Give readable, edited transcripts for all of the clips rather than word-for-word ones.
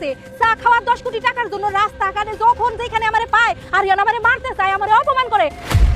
আছে চা খাওয়ার 10 কোটি টাকার জন্য রাস্তাঘাটে যখন যেখানে আমারে পায় আরিয়ান আমারে মারতে চায়, আমারে অপমান করে।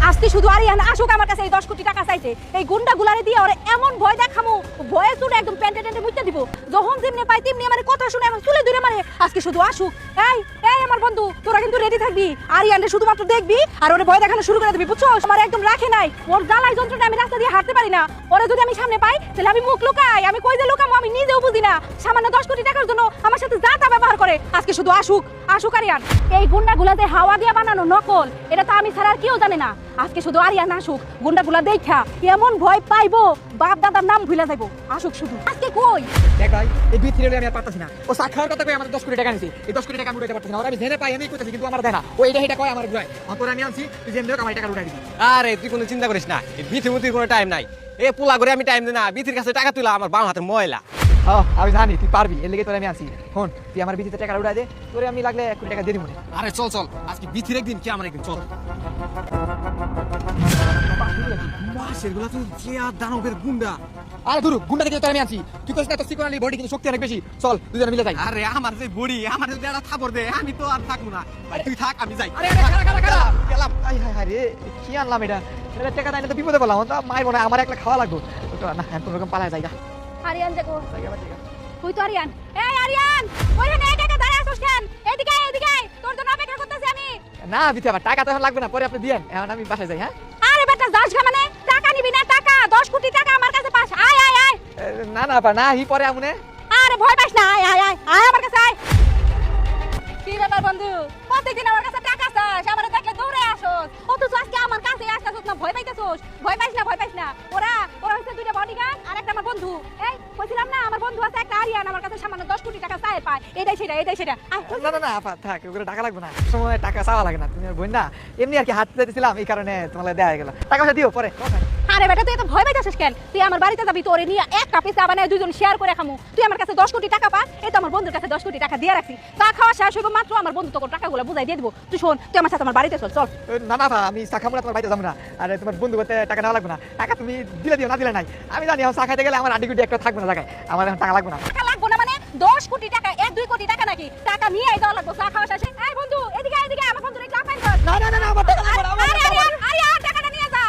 আজকে শুধু আরিয়ান আসুক আমার কাছে এই 10 কোটি টাকা চাইতে, এই গুন্ডা গুলারে দিয়ে ওরে এমন ভয় দেখামু, ভয়ে চুলে একদম প্যান্টে ট্যান্টে মুইতে দিব। যখন যেমনি পাই তেমনি আমারে কথা শুনে এখন চুলে ধরে মারে। আজকে শুধু আসুক। এই এই আমার বন্ধু, তোরা কিন্তু রেডি থাকবি, আরিয়ানরে শুধুমাত্র দেখবি আর ওরে ভয় দেখানো শুরু করে দিবি, বুঝছো? আমার একদম রাখে নাই, ওর জ্বালাই যন্ত্রণা আমি রাস্তা দিয়ে হাঁটতে পারি না। ওরে যদি আমি সামনে পাই তাহলে আমি মুখ লুকাই, আমি কই যে লুকামো আমি নিজেও বুঝি না। সামান্য 10 কোটি টাকার জন্য আমার সাথে যা তা ব্যবহার করে। আজকে শুধু আসুক, আসুক আরিয়ান। এই গুন্ডাগুলা যে হাওয়া দিয়ে বানানো নকল, এটা তো আমি ছাড়া আর কেউ জানে না। আজকে শুধু আরিয়ান আসুক, গুন্ডাগুলা দেখা এমন ভয় পাইবো বাপ দাদার নাম ভুলে যাইবো। আসুক শুধু। আজকে কই দেখ ভাই, এই দুই থ্রিলে আমি আর পারতাছি না। ও সাক্ষার কথা কই আমাদের 10 কোটি টাকা নিছে, এই 10 কোটি টাকা আমি উঠাইতে পারতাছি না। ওরা আমি জেনে পাই আমি কইতাছি, কিন্তু আমার দেখা ও এটা কয় আমার ভয়। অন্তরে আমি আনছি, তুই যেমন হোক আমার টাকা উঠাই দিবি। আরে তুই কোনো চিন্তা করিস না, এই বিথিমতির কোনো টাইম নাই। এ পোলা করে আমি টাইম দিই না, বিথির কাছে টাকা তুলা আমার বাম হাতের ময়লা। আমি জানি তুই পারবি, এর লেগে তোরে আমি আনছি। ফোন তুই আমার বিচিতে টাকা উঠাই দে, তোরে আমি লাগলে 1 কোটি টাকা দিয়ে দিব। আরে চল চল, আজকে বিথির একদিন কি আমার একদিন, চল। সেগুলা তো যে আর দানবের গুন্ডা। আরে ধুরু, গুন্ডা থেকে তোরে আমি আনছি। তুই কইছ না তোর সিকোনালি বডি কিন্তু শক্তি অনেক বেশি। চল দুজনে মিলে যাই। আরে আমার যে বড়ি, আমার যদি একটা থাপড় দে আমি তো আর থাকবো না। ভাই তুই থাক, আমি যাই। আরে খাড়া গেলাম। আই হায় হায় রে, কি আনলাম এটা? এটা টাকা দেয় না তো বিপদে পড়লাম। তো মাইর মনে আমার একলা খাওয়া লাগবে। তো না কোন রকম পালায় যাই। আরিয়ান দেখো, তুই তো আরিয়ান। এই আরিয়ান, ওইখানে একা একা দাঁড়ায় আছিস কেন? এদিকে আয়, এদিকে আয়, তোর জন্য অপেক্ষা করতেছি আমি। না বিতে আবার টাকা তো এখন লাগবে না, পরে আপনি দিয়েন। এখন আমি বাসায় যাই। হ্যাঁ আরে বেটা যাস গা, মানে টাকা নিবি না? টাকা 10 কোটি টাকা আমার কাছে পাস। আয় আয় আয়। না না না হি পরে আমনে। আরে ভয় পাস না, আয় আয় আয় আয় আমার কাছে আয়। কি ব্যাপার বন্ধু, প্রত্যেকদিন আমার কাছে টাকা চাস, আমারে দেখলে দৌড়ে আসোস, অথচ আজকে আমার কাছে আসতাছস না? ভয় পাইতেছস? ভয় পাইস না, ভয় পাইস না। ওরা হচ্ছে দুইটা বডিগার্ড আর একটা আমার বন্ধু। এই কইছিলাম না আমার বন্ধু আছে একটা আরিয়ান, আমার কাছে সামান্য 10 কোটি টাকা চায় পায়। এটাই সেটা। না না না আপা থাক, ওগুলো টাকা লাগবে না। সময় টাকা চাওয়া লাগে না। তুমি বোন না, এমনি আর কি হাত দিতেছিলাম, এই কারণে তোমার দেয়া হয়ে গেল। টাকা পয়সা দিও পরে। আরে বেটা তুই এত ভয় পাইতেছিস কেন? তুই আমার বাড়িতে যাবি, তোরে নিয়ে এক কাপে চা বানায় দুইজন শেয়ার করে খামু। তুই আমার কাছে 10 কোটি টাকা পা, এই তো আমার বন্ধুর কাছে 10 কোটি টাকা দিয়ে রাখছি। চা খাওয়া শেষ হইব মাত্র আমার বন্ধু তোর টাকাগুলো বুঝাই দিয়ে দিব। তুই শোন, তুই আমার সাথে আমার বাড়িতে চল। চল। না না আপা, আমি চা খাবো না, তোমার বাড়িতে যাবো না। আরে তোমার বন্ধু করতে টাকা নেওয়া লাগবে না। টাকা তুমি দিলে দিও, না দিলে নাই। আমি জানি চা খাইতে গেলে আমার আড্ডি গুটি একটা থাকবে না জায়গায়। আমার এখন টাকা লাগবে না। টাকা লাগবে না মানে 10 কোটি টাকা, 1-2 কোটি টাকা নাকি? টাকা নিয়ে আই দেওয়া লাগবে চা খাওয়া শেষে। এই বন্ধু এদিকে এদিকে, আমার বন্ধুর একটু আপ্যায়ন কর। না না না না, আমার টাকা লাগবে না। আরিয়ান টাকাটা নিয়ে যা।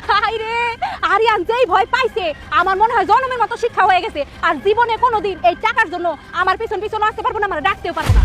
হাইরে আরিয়ান যেই ভয় পাইছে, আমার মনে হয় জন্মের মতো শিক্ষা হয়ে গেছে। আর জীবনে কোনোদিন এই টাকার জন্য আমার পিছন আসতে পারবো না, আমার ডাকতেও পারবো না।